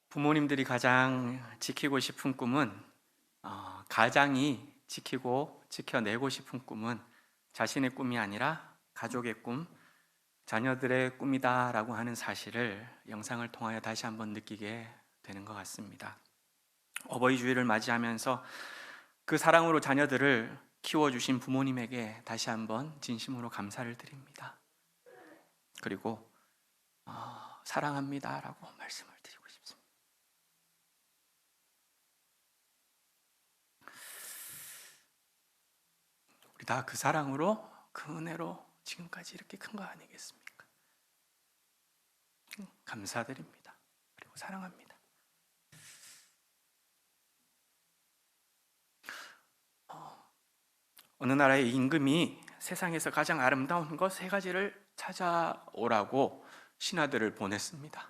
부모님들이 가장 지키고 싶은 꿈은 가장이 지키고 지켜내고 싶은 꿈은 자신의 꿈이 아니라 가족의 꿈, 자녀들의 꿈이다라고 하는 사실을 영상을 통하여 다시 한번 느끼게 되는 것 같습니다. 어버이 주일을 맞이하면서 그 사랑으로 자녀들을 키워주신 부모님에게 다시 한번 진심으로 감사를 드립니다. 그리고 사랑합니다라고 말씀을 드리고 싶습니다. 우리 다 그 사랑으로, 그 은혜로 지금까지 이렇게 큰 거 아니겠습니까? 감사드립니다. 그리고 사랑합니다. 어느 나라의 임금이 세상에서 가장 아름다운 것 세 가지를 찾아오라고 신하들을 보냈습니다.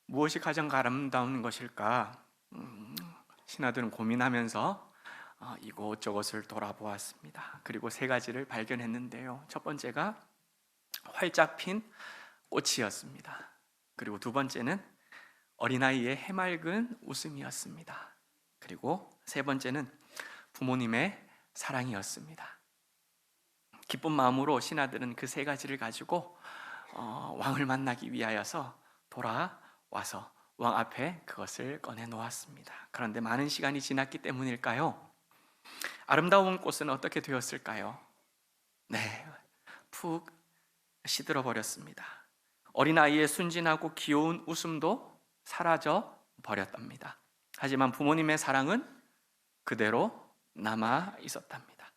무엇이 가장 아름다운 것일까? 신하들은 고민하면서 이곳저곳을 돌아보았습니다. 그리고 세 가지를 발견했는데요. 첫 번째가 활짝 핀 꽃이었습니다. 그리고 두 번째는 어린아이의 해맑은 웃음이었습니다. 그리고 세 번째는 부모님의 사랑이었습니다. 기쁜 마음으로 신하들은 그 세 가지를 가지고 왕을 만나기 위하여서 돌아와서 왕 앞에 그것을 꺼내 놓았습니다. 그런데 많은 시간이 지났기 때문일까요? 아름다운 꽃은 어떻게 되었을까요? 네, 푹 시들어 버렸습니다. 어린아이의 순진하고 귀여운 웃음도 사라져 버렸답니다. 하지만 부모님의 사랑은 그대로 남아 있었답니다.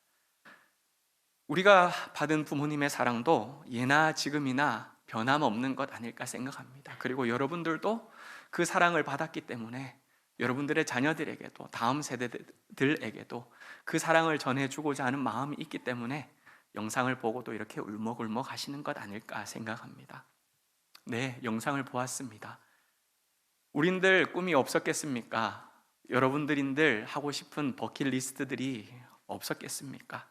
우리가 받은 부모님의 사랑도 예나 지금이나 변함없는 것 아닐까 생각합니다. 그리고 여러분들도 그 사랑을 받았기 때문에 여러분들의 자녀들에게도 다음 세대들에게도 그 사랑을 전해주고자 하는 마음이 있기 때문에 영상을 보고도 이렇게 울먹울먹 하시는 것 아닐까 생각합니다. 네, 영상을 보았습니다. 우린들 꿈이 없었겠습니까? 여러분들인들 하고 싶은 버킷리스트들이 없었겠습니까?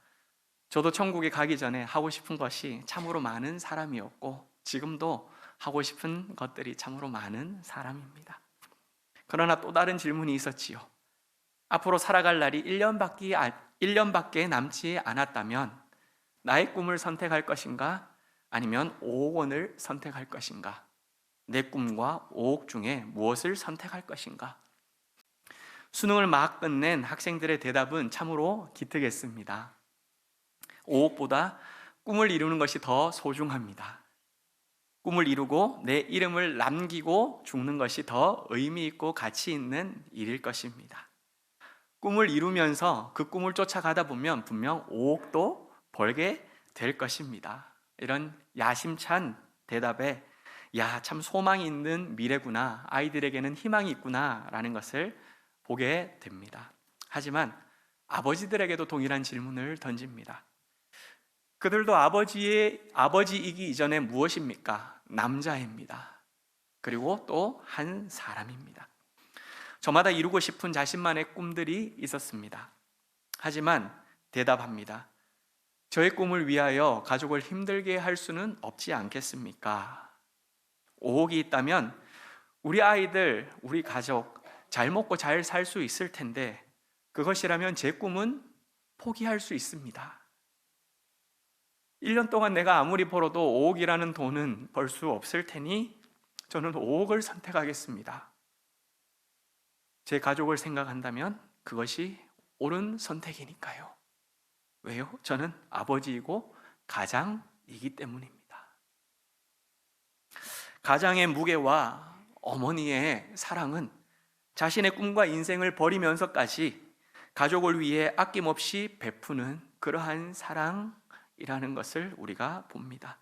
저도 천국에 가기 전에 하고 싶은 것이 참으로 많은 사람이었고 지금도 하고 싶은 것들이 참으로 많은 사람입니다. 그러나 또 다른 질문이 있었지요. 앞으로 살아갈 날이 1년밖에 남지 않았다면 나의 꿈을 선택할 것인가? 아니면 5억 원을 선택할 것인가? 내 꿈과 5억 중에 무엇을 선택할 것인가? 수능을 막 끝낸 학생들의 대답은 참으로 기특했습니다. 5억보다 꿈을 이루는 것이 더 소중합니다. 꿈을 이루고 내 이름을 남기고 죽는 것이 더 의미 있고 가치 있는 일일 것입니다. 꿈을 이루면서 그 꿈을 쫓아가다 보면 분명 5억도 벌게 될 것입니다. 이런 야심찬 대답에 참 소망이 있는 미래구나, 아이들에게는 희망이 있구나 라는 것을 보게 됩니다. 하지만 아버지들에게도 동일한 질문을 던집니다. 그들도 아버지이기 이전에 무엇입니까? 남자입니다. 그리고 또 한 사람입니다. 저마다 이루고 싶은 자신만의 꿈들이 있었습니다. 하지만 대답합니다. 저의 꿈을 위하여 가족을 힘들게 할 수는 없지 않겠습니까? 5억이 있다면 우리 아이들, 우리 가족 잘 먹고 잘 살 수 있을 텐데 그것이라면 제 꿈은 포기할 수 있습니다. 1년 동안 내가 아무리 벌어도 5억이라는 돈은 벌 수 없을 테니 저는 5억을 선택하겠습니다. 제 가족을 생각한다면 그것이 옳은 선택이니까요. 왜요? 저는 아버지이고 가장이기 때문입니다. 가장의 무게와 어머니의 사랑은 자신의 꿈과 인생을 버리면서까지 가족을 위해 아낌없이 베푸는 그러한 사랑이라는 것을 우리가 봅니다.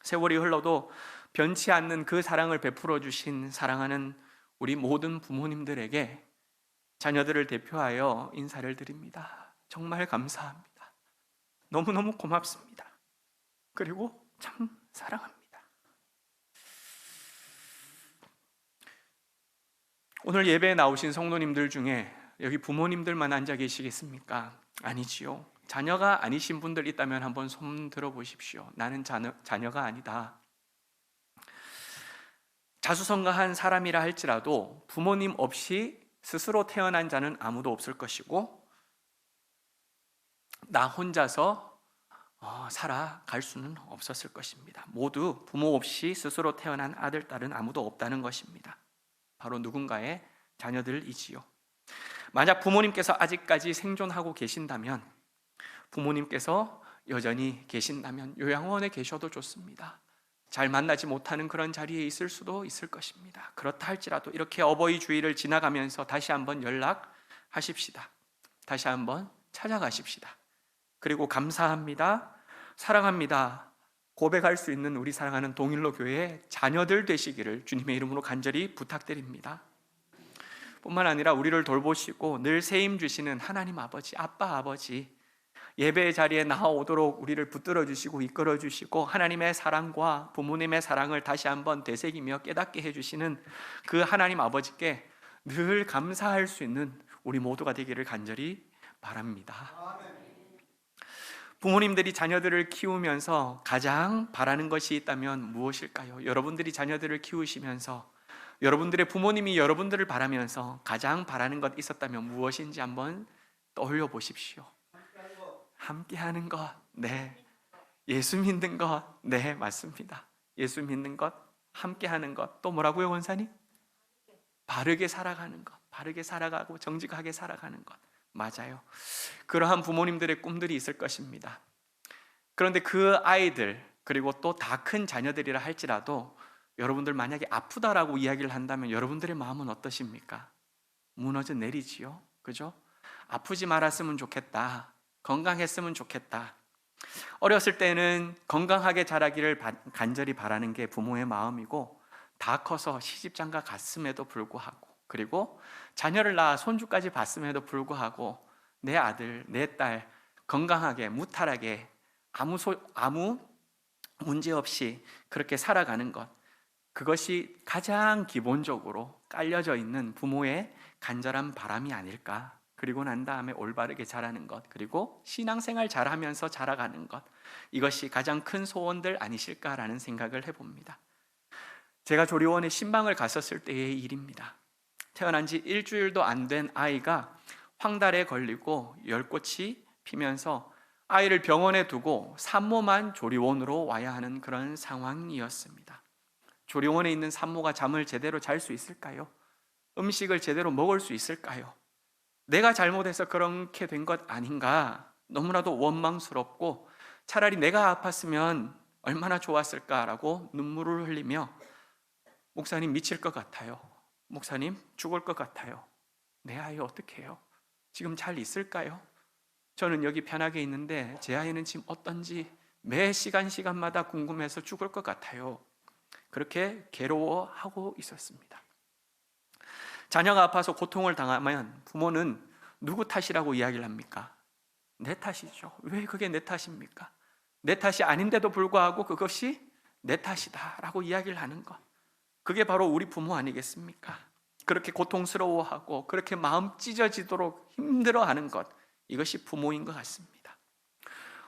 세월이 흘러도 변치 않는 그 사랑을 베풀어 주신 사랑하는 우리 모든 부모님들에게 자녀들을 대표하여 인사를 드립니다. 정말 감사합니다. 너무너무 고맙습니다. 그리고 참 사랑합니다. 오늘 예배에 나오신 성도님들 중에 여기 부모님들만 앉아 계시겠습니까? 아니지요. 자녀가 아니신 분들 있다면 한번 손 들어 보십시오. 나는 자녀가 아니다. 자수성가한 사람이라 할지라도 부모님 없이 스스로 태어난 자는 아무도 없을 것이고, 나 혼자서 살아갈 수는 없었을 것입니다. 모두 부모 없이 스스로 태어난 아들, 딸은 아무도 없다는 것입니다. 바로 누군가의 자녀들이지요. 만약 부모님께서 아직까지 생존하고 계신다면, 부모님께서 여전히 계신다면 요양원에 계셔도 좋습니다. 잘 만나지 못하는 그런 자리에 있을 수도 있을 것입니다. 그렇다 할지라도 이렇게 어버이 주일을 지나가면서 다시 한번 연락하십시다. 다시 한번 찾아가십시다. 그리고 감사합니다, 사랑합니다 고백할 수 있는 우리 사랑하는 동일로 교회의 자녀들 되시기를 주님의 이름으로 간절히 부탁드립니다. 뿐만 아니라 우리를 돌보시고 늘 세임 주시는 하나님 아버지, 아빠 아버지, 예배의 자리에 나아오도록 우리를 붙들어 주시고 이끌어 주시고 하나님의 사랑과 부모님의 사랑을 다시 한번 되새기며 깨닫게 해주시는 그 하나님 아버지께 늘 감사할 수 있는 우리 모두가 되기를 간절히 바랍니다. 부모님들이 자녀들을 키우면서 가장 바라는 것이 있다면 무엇일까요? 여러분들이 자녀들을 키우시면서 여러분들의 부모님이 여러분들을 바라면서 가장 바라는 것 있었다면 무엇인지 한번 떠올려 보십시오. 함께하는 것, 네. 예수 믿는 것, 네, 맞습니다. 예수 믿는 것, 함께하는 것, 또 뭐라고요, 원사님? 바르게 살아가는 것, 바르게 살아가고 정직하게 살아가는 것, 맞아요. 그러한 부모님들의 꿈들이 있을 것입니다. 그런데 그 아이들, 그리고 또 다 큰 자녀들이라 할지라도 여러분들 만약에 아프다라고 이야기를 한다면 여러분들의 마음은 어떠십니까? 무너져 내리지요, 그죠? 아프지 말았으면 좋겠다, 건강했으면 좋겠다. 어렸을 때는 건강하게 자라기를 간절히 바라는 게 부모의 마음이고, 다 커서 시집장가 갔음에도 불구하고, 그리고 자녀를 낳아 손주까지 봤음에도 불구하고 내 아들, 내 딸 건강하게 무탈하게 아무 문제 없이 그렇게 살아가는 것, 그것이 가장 기본적으로 깔려져 있는 부모의 간절한 바람이 아닐까. 그리고 난 다음에 올바르게 자라는 것, 그리고 신앙생활 잘하면서 자라가는 것, 이것이 가장 큰 소원들 아니실까라는 생각을 해봅니다. 제가 조리원에 신방을 갔었을 때의 일입니다. 태어난 지 일주일도 안 된 아이가 황달에 걸리고 열꽃이 피면서 아이를 병원에 두고 산모만 조리원으로 와야 하는 그런 상황이었습니다. 조리원에 있는 산모가 잠을 제대로 잘 수 있을까요? 음식을 제대로 먹을 수 있을까요? 내가 잘못해서 그렇게 된 것 아닌가, 너무나도 원망스럽고 차라리 내가 아팠으면 얼마나 좋았을까라고 눈물을 흘리며, 목사님 미칠 것 같아요, 목사님 죽을 것 같아요, 내 아이 어떻게 해요? 지금 잘 있을까요? 저는 여기 편하게 있는데 제 아이는 지금 어떤지 매 시간마다 궁금해서 죽을 것 같아요. 그렇게 괴로워하고 있었습니다. 자녀가 아파서 고통을 당하면 부모는 누구 탓이라고 이야기를 합니까? 내 탓이죠. 왜 그게 내 탓입니까? 내 탓이 아닌데도 불구하고 그것이 내 탓이다라고 이야기를 하는 것, 그게 바로 우리 부모 아니겠습니까? 그렇게 고통스러워하고 그렇게 마음 찢어지도록 힘들어하는 것, 이것이 부모인 것 같습니다.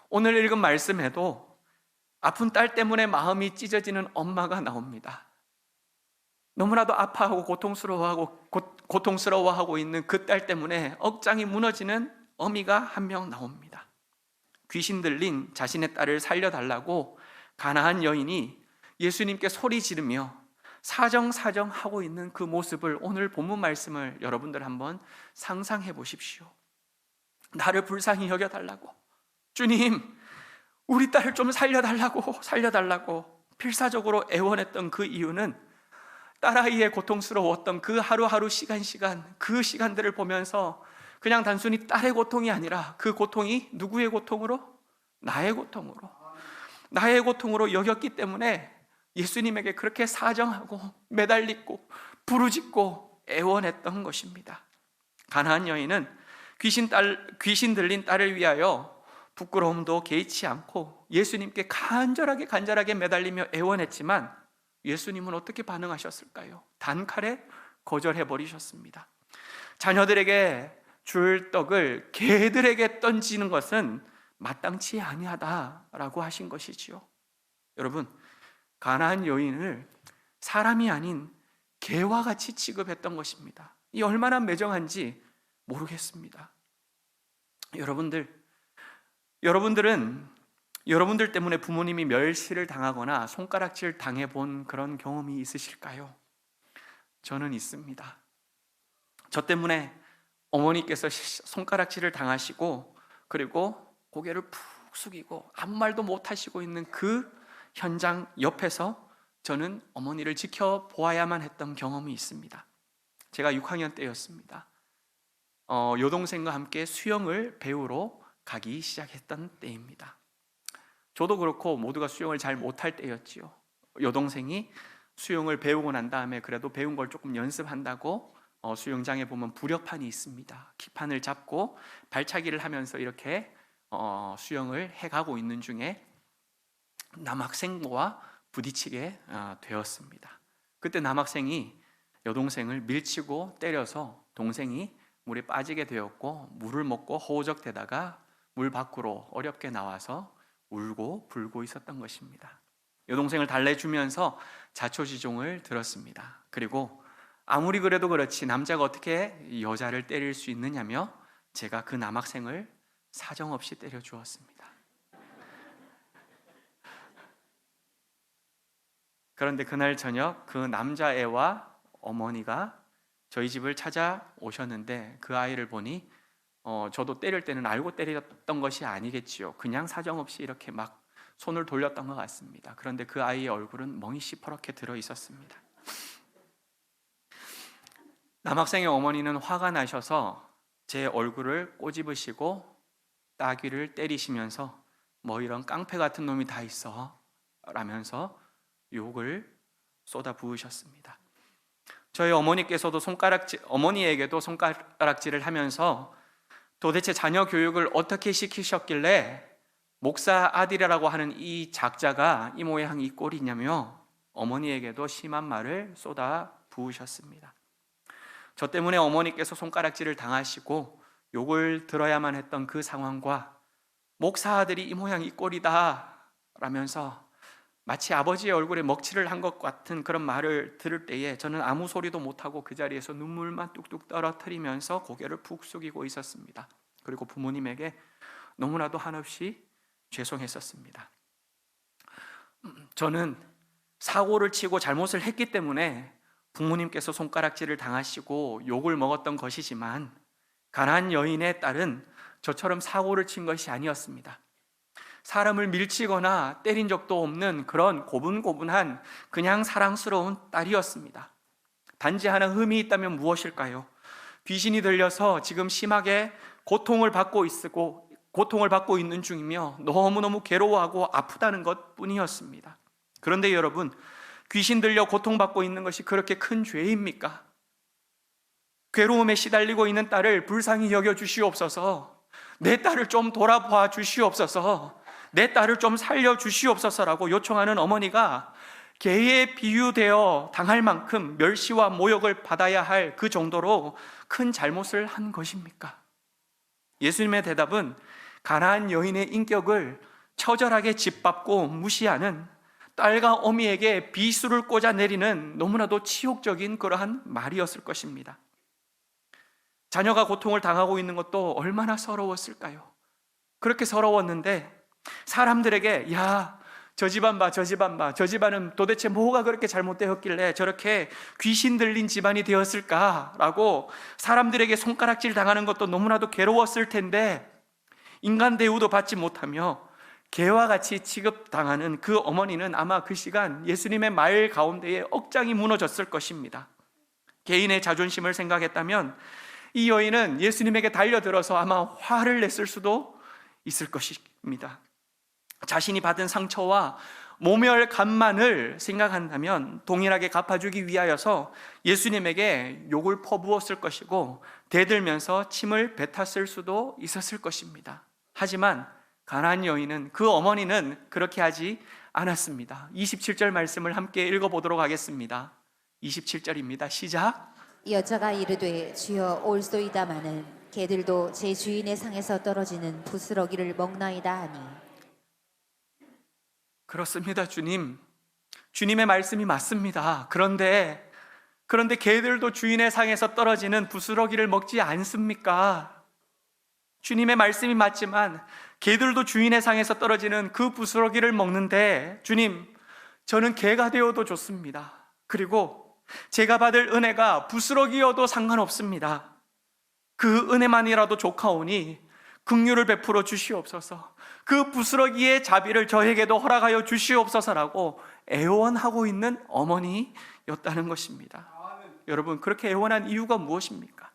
오늘 읽은 말씀에도 아픈 딸 때문에 마음이 찢어지는 엄마가 나옵니다. 너무나도 아파하고 고통스러워하고 있는 그 딸 때문에 억장이 무너지는 어미가 한 명 나옵니다. 귀신 들린 자신의 딸을 살려달라고 가나안 여인이 예수님께 소리 지르며 사정하고 있는 그 모습을, 오늘 본문 말씀을 여러분들 한번 상상해 보십시오. 나를 불쌍히 여겨달라고, 주님 우리 딸을 좀 살려달라고 필사적으로 애원했던 그 이유는 딸아이의 고통스러웠던 그 하루하루 시간 그 시간들을 보면서 그냥 단순히 딸의 고통이 아니라 그 고통이 누구의 고통으로? 나의 고통으로 여겼기 때문에 예수님에게 그렇게 사정하고 매달리고 부르짖고 애원했던 것입니다. 가나안 여인은 귀신 들린 딸을 위하여 부끄러움도 개의치 않고 예수님께 간절하게 매달리며 애원했지만 예수님은 어떻게 반응하셨을까요? 단칼에 거절해 버리셨습니다. 자녀들에게 줄 떡을 개들에게 던지는 것은 마땅치 아니하다라고 하신 것이지요. 여러분, 가나안 여인을 사람이 아닌 개와 같이 취급했던 것입니다. 이 얼마나 매정한지 모르겠습니다. 여러분들은 여러분들 때문에 부모님이 멸시를 당하거나 손가락질 당해본 그런 경험이 있으실까요? 저는 있습니다. 저 때문에 어머니께서 손가락질을 당하시고 그리고 고개를 푹 숙이고 아무 말도 못하시고 있는 그 현장 옆에서 저는 어머니를 지켜보아야만 했던 경험이 있습니다. 제가 6학년 때였습니다. 여동생과 함께 수영을 배우러 가기 시작했던 때입니다. 저도 그렇고 모두가 수영을 잘 못할 때였지요. 여동생이 수영을 배우고 난 다음에 그래도 배운 걸 조금 연습한다고 수영장에 보면 부력판이 있습니다. 기판을 잡고 발차기를 하면서 이렇게 수영을 해가고 있는 중에 남학생과 부딪히게 되었습니다. 그때 남학생이 여동생을 밀치고 때려서 동생이 물에 빠지게 되었고 물을 먹고 허우적대다가 물 밖으로 어렵게 나와서 울고 불고 있었던 것입니다. 여동생을 달래주면서 자초지종을 들었습니다. 그리고 아무리 그래도 그렇지 남자가 어떻게 여자를 때릴 수 있느냐며 제가 그 남학생을 사정없이 때려 주었습니다. 그런데 그날 저녁 그 남자애와 어머니가 저희 집을 찾아오셨는데 그 아이를 보니 저도 때릴 때는 알고 때렸던 것이 아니겠지요. 그냥 사정없이 이렇게 막 손을 돌렸던 것 같습니다. 그런데 그 아이의 얼굴은 멍이 시퍼렇게 들어 있었습니다. 남학생의 어머니는 화가 나셔서 제 얼굴을 꼬집으시고 따귀를 때리시면서 뭐 이런 깡패 같은 놈이 다 있어 라면서 욕을 쏟아 부으셨습니다. 저희 어머니께서도 어머니에게도 손가락질을 하면서 도대체 자녀 교육을 어떻게 시키셨길래 목사 아들이라고 하는 이 작자가 이 모양 이 꼴이냐며 어머니에게도 심한 말을 쏟아 부으셨습니다. 저 때문에 어머니께서 손가락질을 당하시고 욕을 들어야만 했던 그 상황과 목사 아들이 이 모양 이 꼴이다 라면서 마치 아버지의 얼굴에 먹칠을 한 것 같은 그런 말을 들을 때에 저는 아무 소리도 못하고 그 자리에서 눈물만 뚝뚝 떨어뜨리면서 고개를 푹 숙이고 있었습니다. 그리고 부모님에게 너무나도 한없이 죄송했었습니다. 저는 사고를 치고 잘못을 했기 때문에 부모님께서 손가락질을 당하시고 욕을 먹었던 것이지만 가난한 여인의 딸은 저처럼 사고를 친 것이 아니었습니다. 사람을 밀치거나 때린 적도 없는 그런 고분고분한 그냥 사랑스러운 딸이었습니다. 단지 하나 흠이 있다면 무엇일까요? 귀신이 들려서 지금 심하게 고통을 받고 있는 중이며 너무너무 괴로워하고 아프다는 것뿐이었습니다. 그런데 여러분, 귀신 들려 고통받고 있는 것이 그렇게 큰 죄입니까? 괴로움에 시달리고 있는 딸을 불쌍히 여겨 주시옵소서. 내 딸을 좀 돌아봐 주시옵소서. 내 딸을 좀 살려 주시옵소서라고 요청하는 어머니가 개에 비유되어 당할 만큼 멸시와 모욕을 받아야 할 그 정도로 큰 잘못을 한 것입니까? 예수님의 대답은 가나안 여인의 인격을 처절하게 짓밟고 무시하는 딸과 어미에게 비수를 꽂아 내리는 너무나도 치욕적인 그러한 말이었을 것입니다. 자녀가 고통을 당하고 있는 것도 얼마나 서러웠을까요? 그렇게 서러웠는데 사람들에게 야, 저 집안 봐, 저 집안 봐, 저 집안은 도대체 뭐가 그렇게 잘못되었길래 저렇게 귀신 들린 집안이 되었을까라고 사람들에게 손가락질 당하는 것도 너무나도 괴로웠을 텐데 인간 대우도 받지 못하며 개와 같이 취급당하는 그 어머니는 아마 그 시간 예수님의 말 가운데에 억장이 무너졌을 것입니다. 개인의 자존심을 생각했다면 이 여인은 예수님에게 달려들어서 아마 화를 냈을 수도 있을 것입니다. 자신이 받은 상처와 모멸감만을 생각한다면 동일하게 갚아주기 위하여서 예수님에게 욕을 퍼부었을 것이고 대들면서 침을 뱉었을 수도 있었을 것입니다. 하지만 가나안 여인은, 그 어머니는 그렇게 하지 않았습니다. 27절 말씀을 함께 읽어보도록 하겠습니다. 27절입니다. 시작. 여자가 이르되 주여 올소이다마는 개들도 제 주인의 상에서 떨어지는 부스러기를 먹나이다 하니. 그렇습니다, 주님. 주님의 말씀이 맞습니다. 그런데 개들도 주인의 상에서 떨어지는 부스러기를 먹지 않습니까? 주님의 말씀이 맞지만 개들도 주인의 상에서 떨어지는 그 부스러기를 먹는데, 주님, 저는 개가 되어도 좋습니다. 그리고 제가 받을 은혜가 부스러기여도 상관없습니다. 그 은혜만이라도 좋카오니 긍휼을 베풀어 주시옵소서. 그 부스러기의 자비를 저에게도 허락하여 주시옵소서라고 애원하고 있는 어머니였다는 것입니다. 여러분, 그렇게 애원한 이유가 무엇입니까?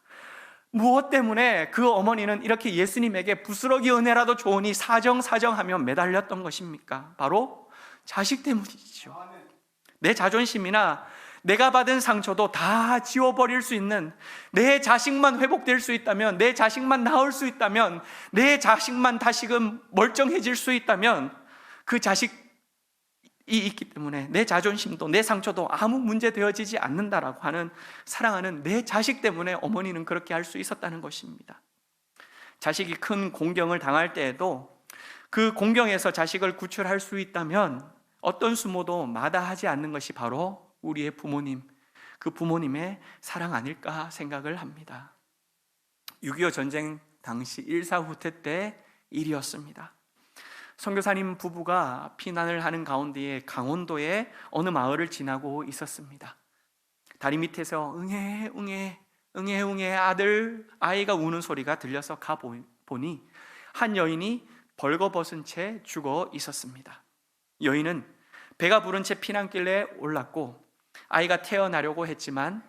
무엇 때문에 그 어머니는 이렇게 예수님에게 부스러기 은혜라도 좋으니 사정하며 매달렸던 것입니까? 바로 자식 때문이죠. 내 자존심이나 내가 받은 상처도 다 지워버릴 수 있는, 내 자식만 회복될 수 있다면, 내 자식만 나을 수 있다면, 내 자식만 다시금 멀쩡해질 수 있다면, 그 자식이 있기 때문에 내 자존심도 내 상처도 아무 문제 되어지지 않는다라고 하는, 사랑하는 내 자식 때문에 어머니는 그렇게 할 수 있었다는 것입니다. 자식이 큰 공경을 당할 때에도 그 공경에서 자식을 구출할 수 있다면 어떤 수모도 마다하지 않는 것이 바로 우리의 부모님, 그 부모님의 사랑 아닐까 생각을 합니다. 6.25 전쟁 당시 1.4 후퇴 때 일이었습니다. 선교사님 부부가 피난을 하는 가운데에 강원도의 어느 마을을 지나고 있었습니다. 다리 밑에서 응애 아이가 우는 소리가 들려서 가보니 한 여인이 벌거벗은 채 죽어 있었습니다. 여인은 배가 부른 채 피난길에 올랐고 아이가 태어나려고 했지만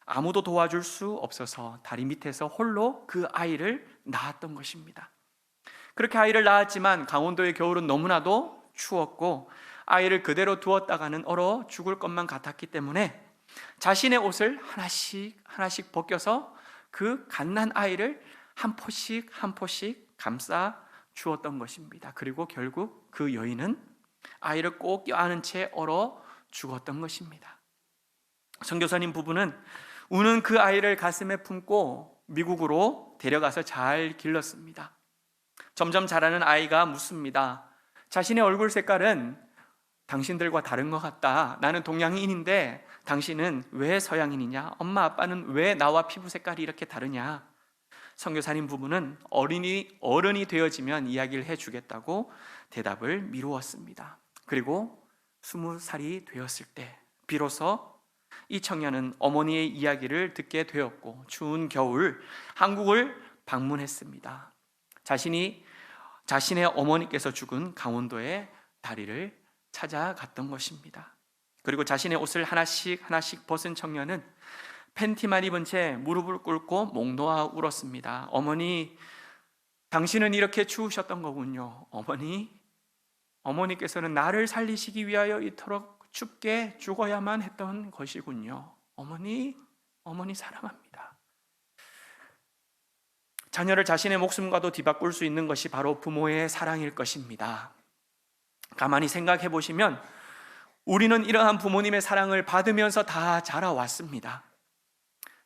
아무도 도와줄 수 없어서 다리 밑에서 홀로 그 아이를 낳았던 것입니다. 그렇게 아이를 낳았지만 강원도의 겨울은 너무나도 추웠고 아이를 그대로 두었다가는 얼어 죽을 것만 같았기 때문에 자신의 옷을 하나씩 벗겨서 그 갓난 아이를 한 포씩 감싸 주었던 것입니다. 그리고 결국 그 여인은 아이를 꼭 껴안은 채 얼어 죽었던 것입니다. 선교사님 부부는 우는 그 아이를 가슴에 품고 미국으로 데려가서 잘 길렀습니다. 점점 자라는 아이가 묻습니다. 자신의 얼굴 색깔은 당신들과 다른 것 같다. 나는 동양인인데 당신은 왜 서양인이냐? 엄마 아빠는 왜 나와 피부 색깔이 이렇게 다르냐? 선교사님 부부는 어른이 되어지면 이야기를 해주겠다고 대답을 미루었습니다. 그리고 20살이 되었을 때 비로소 이 청년은 어머니의 이야기를 듣게 되었고 추운 겨울 한국을 방문했습니다. 자신의 어머니께서 죽은 강원도의 다리를 찾아갔던 것입니다. 그리고 자신의 옷을 하나씩 벗은 청년은 팬티만 입은 채 무릎을 꿇고 목 놓아 울었습니다. 어머니, 당신은 이렇게 추우셨던 거군요. 어머니께서는 나를 살리시기 위하여 이토록 춥게 죽어야만 했던 것이군요. 어머니 사랑합니다. 자녀를 자신의 목숨과도 뒤바꿀 수 있는 것이 바로 부모의 사랑일 것입니다. 가만히 생각해 보시면 우리는 이러한 부모님의 사랑을 받으면서 다 자라왔습니다.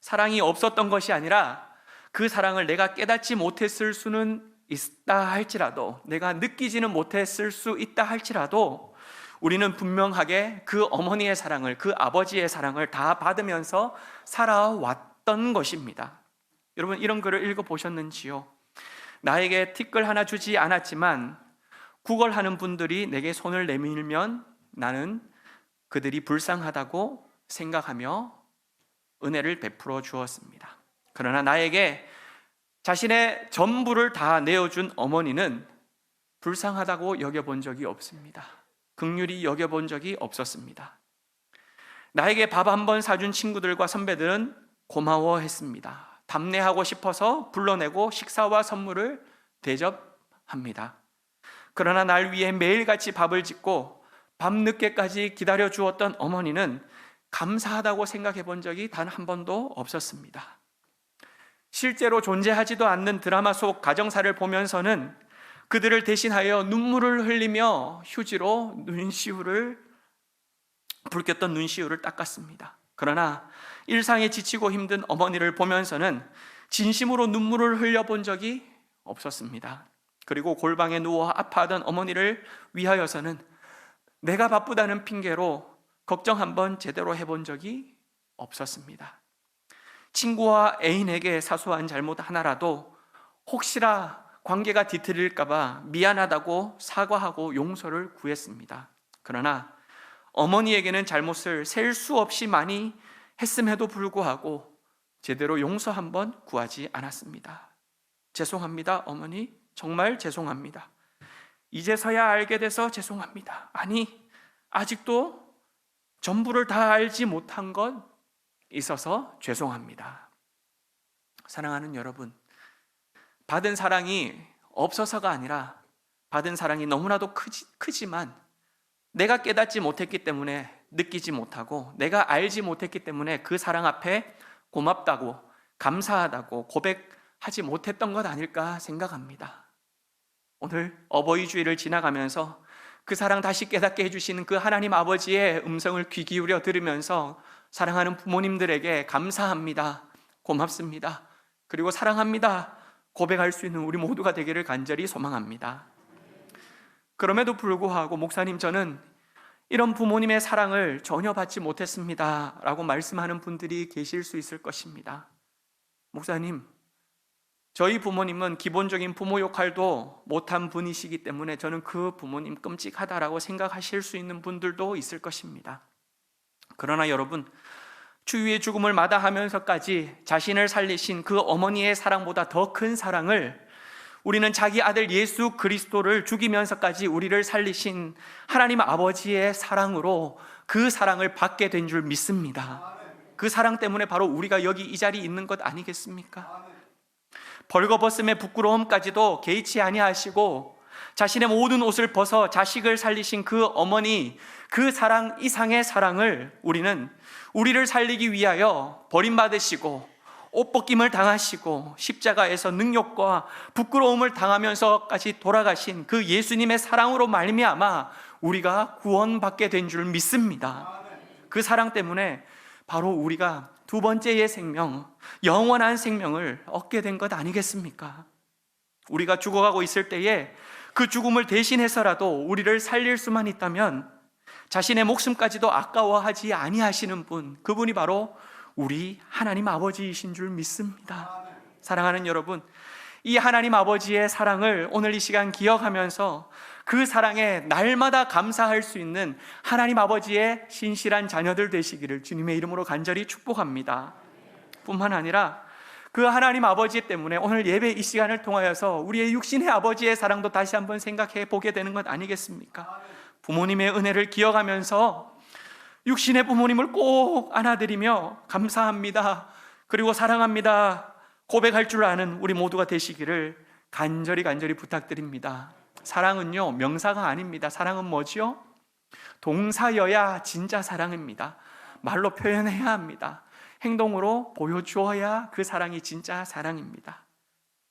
사랑이 없었던 것이 아니라 그 사랑을 내가 깨닫지 못했을 수는 있다 할지라도, 내가 느끼지는 못했을 수 있다 할지라도 우리는 분명하게 그 어머니의 사랑을, 그 아버지의 사랑을 다 받으면서 살아왔던 것입니다. 여러분, 이런 글을 읽어보셨는지요? 나에게 티끌 하나 주지 않았지만 구걸하는 분들이 내게 손을 내밀면 나는 그들이 불쌍하다고 생각하며 은혜를 베풀어 주었습니다. 그러나 나에게 자신의 전부를 다 내어준 어머니는 불쌍하다고 여겨본 적이 없습니다. 긍휼히 여겨본 적이 없었습니다. 나에게 밥 한 번 사준 친구들과 선배들은 고마워했습니다. 답례하고 싶어서 불러내고 식사와 선물을 대접합니다. 그러나 날 위해 매일같이 밥을 짓고 밤늦게까지 기다려 주었던 어머니는 감사하다고 생각해 본 적이 단 한 번도 없었습니다. 실제로 존재하지도 않는 드라마 속 가정사를 보면서는 그들을 대신하여 눈물을 흘리며 휴지로 붉혔던 눈시울을 닦았습니다. 그러나 일상에 지치고 힘든 어머니를 보면서는 진심으로 눈물을 흘려본 적이 없었습니다. 그리고 골방에 누워 아파하던 어머니를 위하여서는 내가 바쁘다는 핑계로 걱정 한번 제대로 해본 적이 없었습니다. 친구와 애인에게 사소한 잘못 하나라도 혹시나 관계가 뒤틀릴까봐 미안하다고 사과하고 용서를 구했습니다. 그러나 어머니에게는 잘못을 셀 수 없이 많이 했음에도 불구하고 제대로 용서 한번 구하지 않았습니다. 죄송합니다, 어머니. 정말 죄송합니다. 이제서야 알게 돼서 죄송합니다. 아니, 아직도 전부를 다 알지 못한 것 있어서 죄송합니다. 사랑하는 여러분, 받은 사랑이 없어서가 아니라 받은 사랑이 너무나도 크지만 내가 깨닫지 못했기 때문에 느끼지 못하고 내가 알지 못했기 때문에 그 사랑 앞에 고맙다고 감사하다고 고백하지 못했던 것 아닐까 생각합니다. 오늘 어버이 주일을 지나가면서 그 사랑 다시 깨닫게 해주시는 그 하나님 아버지의 음성을 귀 기울여 들으면서 사랑하는 부모님들에게 감사합니다, 고맙습니다, 그리고 사랑합니다 고백할 수 있는 우리 모두가 되기를 간절히 소망합니다. 그럼에도 불구하고 목사님, 저는 이런 부모님의 사랑을 전혀 받지 못했습니다 라고 말씀하는 분들이 계실 수 있을 것입니다. 목사님, 저희 부모님은 기본적인 부모 역할도 못한 분이시기 때문에 저는 그 부모님 끔찍하다라고 생각하실 수 있는 분들도 있을 것입니다. 그러나 여러분, 주위의 죽음을 마다하면서까지 자신을 살리신 그 어머니의 사랑보다 더 큰 사랑을 우리는 자기 아들 예수 그리스도를 죽이면서까지 우리를 살리신 하나님 아버지의 사랑으로 그 사랑을 받게 된 줄 믿습니다. 그 사랑 때문에 바로 우리가 여기 이 자리에 있는 것 아니겠습니까? 벌거벗음의 부끄러움까지도 개의치 아니하시고 자신의 모든 옷을 벗어 자식을 살리신 그 어머니, 그 사랑 이상의 사랑을 우리를 살리기 위하여 버림받으시고 옷벗김을 당하시고 십자가에서 능욕과 부끄러움을 당하면서까지 돌아가신 그 예수님의 사랑으로 말미암아 우리가 구원받게 된 줄 믿습니다. 그 사랑 때문에 바로 우리가 두 번째의 생명, 영원한 생명을 얻게 된 것 아니겠습니까? 우리가 죽어가고 있을 때에 그 죽음을 대신해서라도 우리를 살릴 수만 있다면 자신의 목숨까지도 아까워하지 아니하시는 분, 그분이 바로 우리 하나님 아버지이신 줄 믿습니다. 사랑하는 여러분, 이 하나님 아버지의 사랑을 오늘 이 시간 기억하면서 그 사랑에 날마다 감사할 수 있는 하나님 아버지의 신실한 자녀들 되시기를 주님의 이름으로 간절히 축복합니다. 뿐만 아니라 그 하나님 아버지 때문에 오늘 예배 이 시간을 통하여서 우리의 육신의 아버지의 사랑도 다시 한번 생각해 보게 되는 것 아니겠습니까? 부모님의 은혜를 기억하면서 육신의 부모님을 꼭 안아드리며 감사합니다, 그리고 사랑합니다 고백할 줄 아는 우리 모두가 되시기를 간절히 부탁드립니다. 사랑은요, 명사가 아닙니다. 사랑은 뭐죠? 동사여야 진짜 사랑입니다. 말로 표현해야 합니다. 행동으로 보여주어야 그 사랑이 진짜 사랑입니다.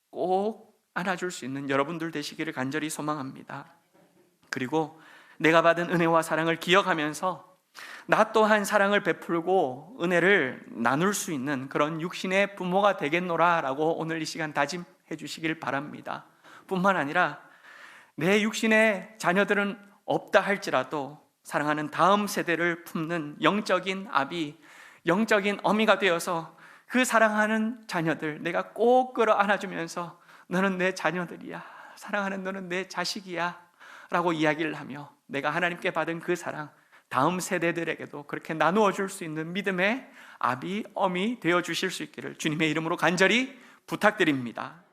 꼭 안아줄 수 있는 여러분들 되시기를 간절히 소망합니다. 그리고 내가 받은 은혜와 사랑을 기억하면서 나 또한 사랑을 베풀고 은혜를 나눌 수 있는 그런 육신의 부모가 되겠노라 라고 오늘 이 시간 다짐해 주시길 바랍니다. 뿐만 아니라 내 육신의 자녀들은 없다 할지라도 사랑하는 다음 세대를 품는 영적인 아비, 영적인 어미가 되어서 그 사랑하는 자녀들 내가 꼭 끌어 안아주면서 너는 내 자녀들이야, 사랑하는 너는 내 자식이야 라고 이야기를 하며 내가 하나님께 받은 그 사랑 다음 세대들에게도 그렇게 나누어 줄 수 있는 믿음의 아비, 어미 되어 주실 수 있기를 주님의 이름으로 간절히 부탁드립니다.